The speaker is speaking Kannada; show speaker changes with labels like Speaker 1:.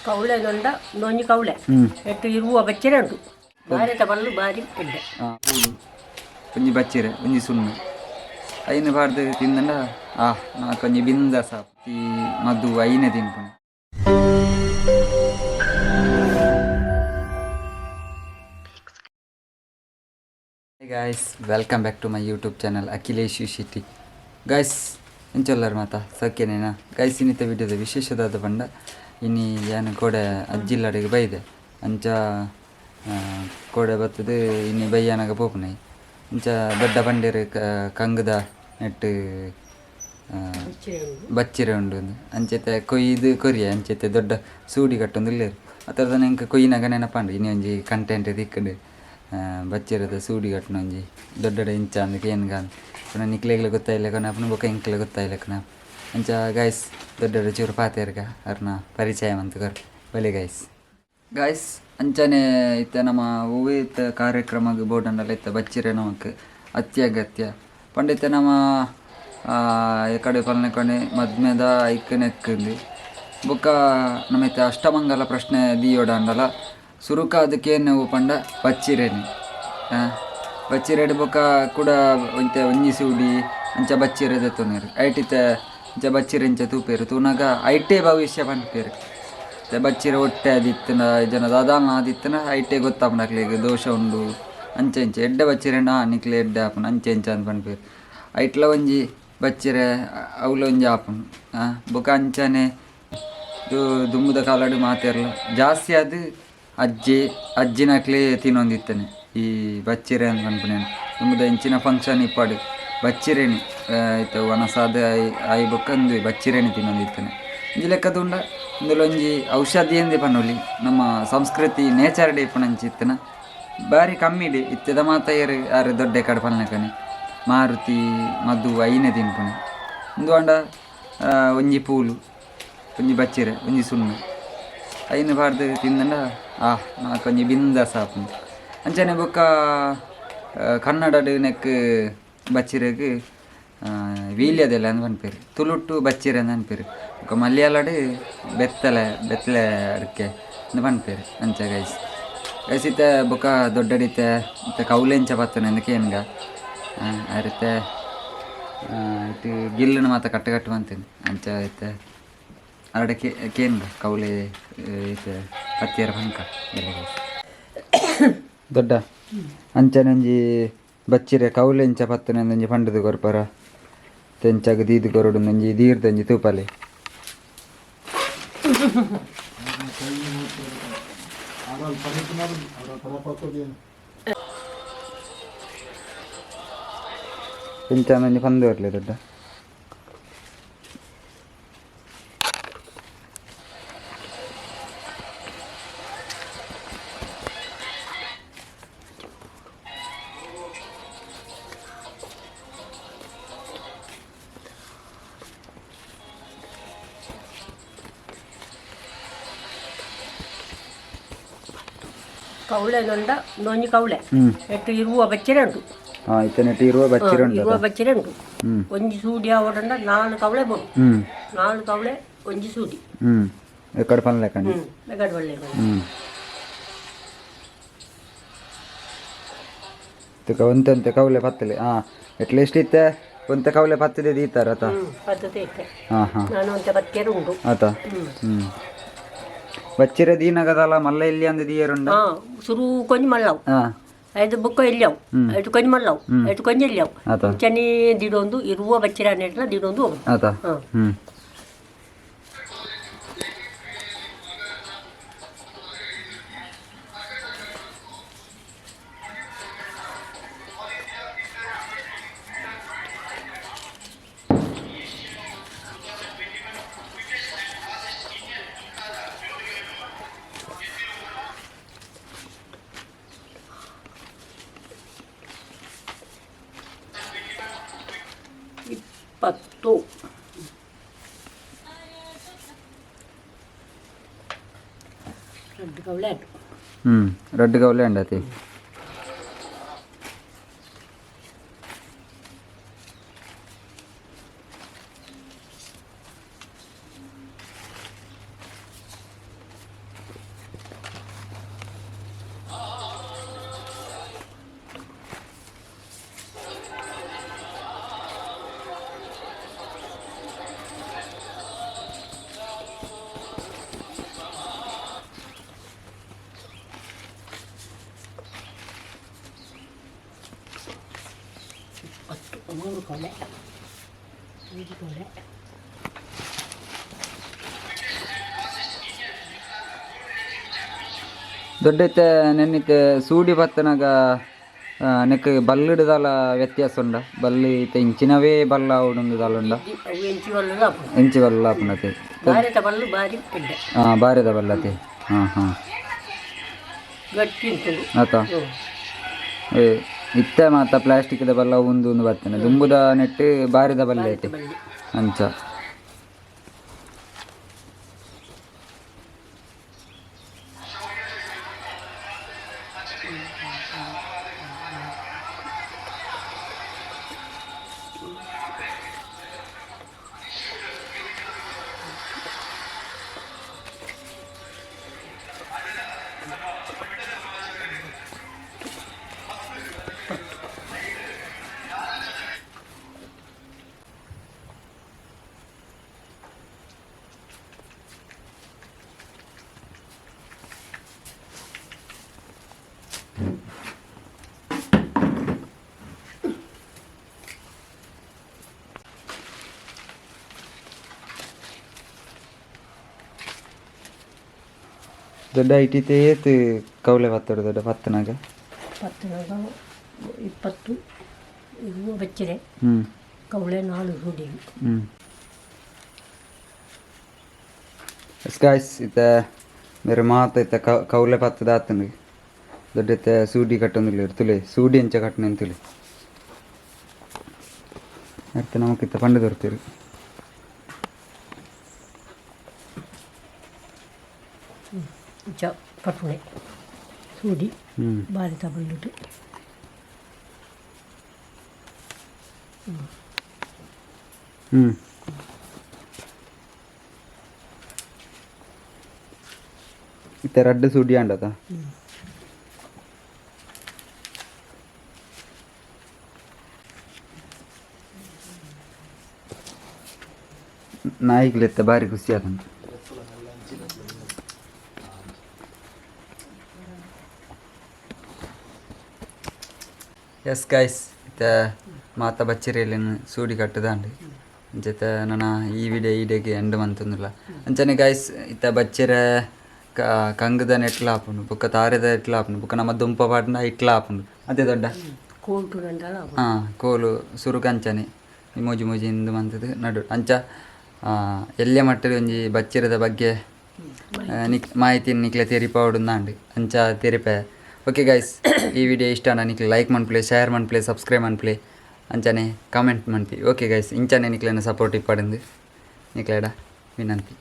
Speaker 1: ಕವಳೆ ದೊಂಡ ಒಂದೊಂಜಿ ಕವಳೆ ಎಟ್ಟು ಇರುವ ಬಚ್ಚರೆ ಉಂಟು ಬಾರಿ ತಗೊಂಡು ಬಾರಿ ಎಡ್ಡೆ
Speaker 2: ಪೂಡು ಒಂಜಿ ಬಚ್ಚರೆ ಒಂಜಿ ಸುಣ್ಣು ಐನು ಬಾರ್ದು ತಿಂದಂಡ ನಾಕೊಂಜಿ ಬಿಂದ ಸಾಪ್ ಈ ಮದ್ದು ಐನೆ ತಿನ್ಪುಣೆ. Guys welcome back to my YouTube channel Akhilesh Shetty. Guys ಎಂಚೊಲ್ಲರು ಮಾತಾ ಸೌಖ್ಯನೇನಾ ಗೈಸ್? ಇನ್ನಿತ ವಿಡಿಯೋದ ವಿಶೇಷದಾದ ಬಂಡ ಇನ್ನು ಏನು ಕೋಡೆ ಅಜ್ಜಿಲ್ಲಡಿಗೆ ಬೈದೆ ಅಂಚ ಕೋಡೆ ಬತ್ತದು ಇನ್ನು ಬೈಯನಾಗ ಪೋಪುನೈ ಅಂಚ ದೊಡ್ಡ ಬಂಡೇರು ಕಂಗದ ನೆಟ್ಟು ಬಚ್ಚಿರೆ ಉಂಡು ಅಂಚೆತೆ ಕೊಯ್ದು ಕೊರಿಯ ಅಂಚೆತೆ ದೊಡ್ಡ ಸೂಡಿ ಕಟ್ಟೊಂದು ಇಲ್ಲೇರು ಅದ್ರದ ನಂಗೆ ಕೊಯ್ಯಿನಾಗ ನೆನಪಂಡು ಇನ್ನೂ ಒಂಜಿ ಕಂಟೆಂಟ್ ತಿಕ್ಕಂಡು ಬಚ್ಚಿರದ ಸೂಡಿ ಕಟ್ಟಣ ಒಂಜಿ ದೊಡ್ಡ ಇಂಚ ಅಂದಕ್ಕೆ ಏನು ಗಾನ್ ಪುನಃ ನಿಕ್ಲೆಗ್ಲೆ ಗೊತ್ತಾಯಿಲ್ಲಕನ ಅಪ್ಪನ ಬೊಕ್ಕ ಇಂಕ್ಲೆ ಗೊತ್ತಾಯಿಲ್ಲಕನ ಅಂಚ ಗಾಯ್ಸ್ ದೊಡ್ಡ ಚೂರು ಪಾತೇರ್ಗ ಅವ್ರನ್ನ ಪರಿಚಯ ಮಂತುಗರ್ ಬಲೆ ಗಾಯ್ಸ್ ಅಂಚನೆ ಇತ್ತ ನಮ್ಮ ಹೂವೇ ಇತ್ತ ಕಾರ್ಯಕ್ರಮಕ್ಕೆ ಬೋರ್ಡಂಡಲ್ಲ ಇತ್ತ ಬಚ್ಚಿರೆ ನಮಕ್ ಅತ್ಯಗತ್ಯ ಪಂಡಿತ ನಮ್ಮ ಎಕಡೆ ಪಲ್ನೆ ಕಡೆ ಮದ್ಮೆದ ಐಕ್ಕನೆಕ್ಕಂದು ಬೊಕ್ಕ ನಮ್ಮ ಇತ್ತ ಅಷ್ಟಮಂಗಲ ಪ್ರಶ್ನೆ ದಿಯೋಡಂಡಲ ಸುರುಕ ಅದಕ್ಕೇನು ಪಂಡ ಬಚ್ಚಿರೇನಿ ಬಚ್ಚಿರೆಡ್ ಬೊಕ್ಕ ಕೂಡ ಒಂತೆ ಒಂಜಿ ಸೂಡಿ ಅಂಚ ಬಚ್ಚಿರೆ ದೆತ್ತೊಂದಿರು ಐಟಿತ್ತ ಅಂಚ ಬಚ್ಚಿರೆ ಇಂಚ ತೂಪೇರು ತೂನಾಗ ಐಟೇ ಭವಿಷ್ಯ ಪಂಡ್ಪೇರು ಬಚ್ಚಿರೆ ಹೊಟ್ಟೆ ಆದಿತ್ತನ ಜನದ ಅದಾನ ಆದಿತ್ತನ ಐಟೇ ಗೊತ್ತಾಪನಕ್ಲಿಗೆ ದೋಷ ಉಂಡು ಅಂಚೆ ಇಂಚೆ ಎಡ್ಡೆ ಬಚ್ಚಿರೆ ನಿಕ್ಲೆ ಎಡ್ಡೆ ಆಪನ ಅಂಚೆ ಇಂಚ ಅಂತ ಪಂಡ್ಪೇರು ಐಟ್ಲ ಒಂಜಿ ಬಚ್ಚಿರೆ ಅವಲ ಒಂಜಿ ಆಪುನು ಬೊಕ್ಕ ಅಂಚನೆ ದುಂಬುದ ಕಾಲಡು ಮಾತೆರ್ಲ ಜಾಸ್ತಿ ಅದು ಅಜ್ಜಿನಕ್ಲೆ ತಿನ್ನೊಂದಿತ್ತನೆ ಈ ಬಚ್ಚಿರೆ ಅಂತ ಪನ್ಪುನೇನು ದುಂಬುದ ಇಂಚಿನ ಫಂಕ್ಷನ್ ಇಪ್ಪಾಡು ಬಚ್ಚಿರೇಣಿ ಆಯ್ತು ವನಸಾದ ಆಯಿ ಬೊಕ್ಕಂದು ಬಚ್ಚಿರೇಣಿ ತಿನ್ನೊಂದಿತ್ತನೆ ಇಂಜಿ ಲೆಕ್ಕದುಂಡ ಒಂದೊಂಜಿ ಔಷಧಿ ಎಂದೇ ಪನ್ನೊಲಿ ನಮ್ಮ ಸಂಸ್ಕೃತಿ ನೇಚರ್ ಡೇ ಪುಣಂಚಿತ್ತನ ಬಾರಿ ಕಮ್ಮಿಡಿ ಇತ್ತದ ಮಾತಾಯರು ಯಾರು ದೊಡ್ಡ ಕಡೆ ಪಲ್ನಕನೆ ಮಾರುತಿ ಮದ್ದು ಐನೆ ತಿನ್ಪುಣೆ ಒಂದು ಅಂಡ ಒಂಜಿ ಪೂಲು ಒಂಜಿ ಬಚ್ಚಿರೆ ಒಂಜಿ ಸುಣ್ಣು ಐನು ಬಾರ್ದು ತಿಂದಂಡ ನಾಕೊಂಜಿ ಬಿಂದ ಸಾಪು ಅಂಚನೆ ಬೊಕ್ಕ ಕನ್ನಡಡು ನೆಕ್ ಬಚ್ಚಿರೆಗ್ ವೀಲ್ಯದೆಲ್ಲ ಅಂತ ಪನ್ಪೇರು ತುಳುಟ್ಟು ಬಚ್ಚಿರೆ ಅಂತ ಅನ್ಪೇರು ಬೊಕ್ಕ ಮಲಯಾಳಡು ಬೆತ್ತಲೆ ಅಡಕೆ ಅಂತ ಪನ್ಪೇರು ಅಂಚ ಗೈಸ್ ಇತ್ತ ಬೊಕ್ಕ ದೊಡ್ಡಡಿತ್ತೆ ಮತ್ತು ಕೌಲೆಂಚ ಬತ್ತನೆ ಅಂದಕ್ಕೆ ಏನ್ಗ ಅರಿತೆ ಇಟ್ಟು ಗಿಲ್ಲನ ಮಾತ ಕಟ್ಟು ಬಂತೇನೆ ಅಂಚ ಐತೆ ಅರಡಕ್ಕೆ ಕೇನ್ಗ ಕೌಲೆ ಐತೆ ಹತ್ತಿರ ಪಂಕ ದೊಡ್ಡ ಅಂಚನಂಜಿ ಬಚ್ಚಿರೆ ಕೌಲೆಂಚ ಪತ್ತನೆ ಒಂದೊಂಜಿ ಪಂಡದು ಕೊರ್ಪರ ತೆಂಚಾಗ ದೀದು ಕೊರಡು ಒಂದೊಂಜಿ ದೀರ್ದಂಜಿ ತೂಪಲೆ ತೆಂಚಾನೊಂಜಿ ಪಂದು ಬರಲಿ ದೊಡ್ಡ
Speaker 1: ಕವಳೆ ದೊಂಡ ಒಂದೊಂಜಿ ಕವಳೆ ಎಟ್ಟು ಇರುವ ಬಚ್ಚರೆ ಉಂಟು
Speaker 2: ಇರುವ
Speaker 1: ಬಚ್ಚರೆ ಉಂಟು ಒಂಜಿ ಸೂಡಿ ಆವಡಂಡ 4 ಕವಳೆ ಬೋದು 4 ಕವಳೆ ಒಂಜಿ ಸೂಡಿ
Speaker 2: ಎಕಡೆ ಪಲ್ಲೆ ಕಣಿ
Speaker 1: ಎಕಡೆ ಪಲ್ಲೆ
Speaker 2: ಒಂತೆ ಕವಲೆ ಪತ್ತಲೆ ಎಟ್ಲೀಸ್ಟ್ ಇತ್ತೆ ಒಂತೆ ಕವಲೆ ಪತ್ತದೆ ದೀತಾರ
Speaker 1: ಪದ್ಧತಿ ಇತ್ತೆ ನಾನು ಒಂತೆ ಬಚ್ಚರೆ ಉಂಟು
Speaker 2: ಆತ ಬಚ್ಚಿರೆ ದೀನಗದಲ್ಲ ಮಲ್ಲ ಇಲ್ಲಿ ಅಂದ ದೀಯರುಂಡ
Speaker 1: ಸುರು ಕೊಂಜಿ ಮಲ್ಲವು ಐದು ಬುಕ್ಕ ಇಲ್ಲವು ಐದು ಕೊಂಜಿ ಮಲ್ಲವು ಐದು ಕೊಂಜಿ ಇಲ್ಲವು ಚನಿ ದಿಡೊಂದು ಇರುವ ಬಚ್ಚಿರೆ ಅನ್ನೆಟ್ಲ ದಿಡೊಂದು
Speaker 2: ಆತ
Speaker 1: ಪತ್ತು ರೆಡ್ ಕವಳೆ
Speaker 2: ರೆಡ್ ಕವಲೆ ಅಂಡತಿ
Speaker 1: ಕೂಡ್ಕೊಲೆ ಕೂಡ್ಕೊಲೆ
Speaker 2: ದೊಡ್ಡೈತೆ ನೆನ್ನಿತ್ತೆ ಸೂಡಿ ಬತ್ತನಾಗ ನೆಕ್ ಬಲ್ಲಿಡ್ದಾಲ ವ್ಯತ್ಯಾಸ ಉಂಡ ಬಲ್ಲಿ ಇತ್ತೆ ಇಂಚಿನವೇ ಬಲ್ಲ ಉಂಡುದಾಲುಂಡ
Speaker 1: ಅವು ಎಂಚಿ ಬಲ್ಲದ
Speaker 2: ಎಂಚಿ ಬಲ್ಲ ಆಪುಂಡತೆ
Speaker 1: ಬಾರಿದ ಬಲ್ಲು ಬಾರಿ ಪುಂಡೆ
Speaker 2: ಬಾರಿದ ಬಲ್ಲತೆ ಹಾಂ
Speaker 1: ಗಟ್ಟಿ ಉಂಟು
Speaker 2: ಆತ ಇತ್ತೆ ಮಾತ ಪ್ಲಾಸ್ಟಿಕ್ದ ಬಲ್ಲ ಒಂದು ಬರ್ತೇನೆ ದುಂಬುದ ನೆಟ್ಟು ಬಾರಿದ ಬಲ್ಲ ಐತೆ ಅಂಚ ದೊಡ್ಡ ಐಟಿತೆ ಏತು ಕೌಲೆ ಬತ್ತೋಡು ದೊಡ್ಡ ಪತ್ತನಾಗ
Speaker 1: 20 ಇರುವ ಬಚ್ಚಿದೆ ಕೌಳೆ 4 ರೂಢಿ
Speaker 2: ಗಾಯ್ಸ್ ಇತ್ತ ಮೇರೆ ಮಾತ ಇತ್ತ ಕೌಲೆ ಪತ್ತದ ಆತನಿಗೆ ದೊಡ್ಡ ಇತ್ತ ಸೂಡಿ ಕಟ್ಟೊಂದಿಲ್ಲ ತುಲೆ ಸೂಡಿ ಎಂಚ ಕಟ್ಟನೆ ಅಂತೇಳಿ ಅರ್ಥ ನಮಗಿತ್ತ ಪಂಡು ದೊರ್ತೀರಿ
Speaker 1: ಕಟ್ಟುಳೆ ಸೂಡಿ ಬಾರಿ ತಗೊಂಡಿಟ್ಟು
Speaker 2: ಇತ್ತ ರಡ್ಡು ಸೂಡಿ ಅಂಡದ ನಾಯಿಗ್ಲೆತ್ತ ಬಾರಿ ಖುಷಿ ಆದಂತ ಎಸ್ ಗೈಸ್ ಇತ್ತ ಮಾತ ಬಚ್ಚರಿಯಲ್ಲಿ ಸೂಡಿ ಕಟ್ಟದಾಂಡು ಅಂಚೆತ ನನ್ನ ಈ ವಿಡಿಯೋ ಈಡೆಗೆ ಎಂಡ್ ಮಂತೊಂದಿಲ್ಲ ಅಂಚನೆ ಗೈಸ್ ಇತ್ತ ಬಚ್ಚರ ಕಂಗದ ನೆಟ್ಲ ಆಪುಂಡು ಬೊಕ್ಕ ತಾರೆದ ಎಟ್ಲ ಆಪುಂಡು ಬೊಕ್ಕ ನಮ್ಮ ದುಂಪ ಪಾಡ್ನ ಇಟ್ಲ ಆಪುಂಡು ಅದೇ ದೊಡ್ಡ ಕೋಲು ಸುರುಕು ಅಂಚನೆ ಮೋಜಿ ಮೋಜಿಂದು ಮಂತದ್ದು ನಡು ಅಂಚ ಎಲ್ಲೆ ಮಟ್ಟದ ಒಂಜಿ ಬಚ್ಚರದ ಬಗ್ಗೆ ಮಾಹಿತಿ ನಿಕ್ಲೆ ತೆರಿಪಾವುಡುಂದಾಂಡು ಅಂಚ ತೆರಿಪೆ ಓಕೆ ಗೈಸ್ ಈ ವಿಡಿಯೋ ಇಷ್ಟ ನಿಕ್ಲೆ ಲೈಕ್ ಮನ್ಪ್ಲೆ ಶೇರ್ ಮನ್ಪ್ಲೆ ಸಬ್ಸ್ಕ್ರೈಬ್ ಮನ್ಪ್ಲೆ ಅಂಚನೆ ಕಾಮೆಂಟ್ ಮನ್ಪಿ ಓಕೆ ಗೈಸ್ ಇಂಚನೆ ನಿಕ್ಲೆನ ಸಪೋರ್ಟ್ ಇಪ್ಪಡಂದು ನಿಕ್ಲೆಡ ವಿನಂತಿ.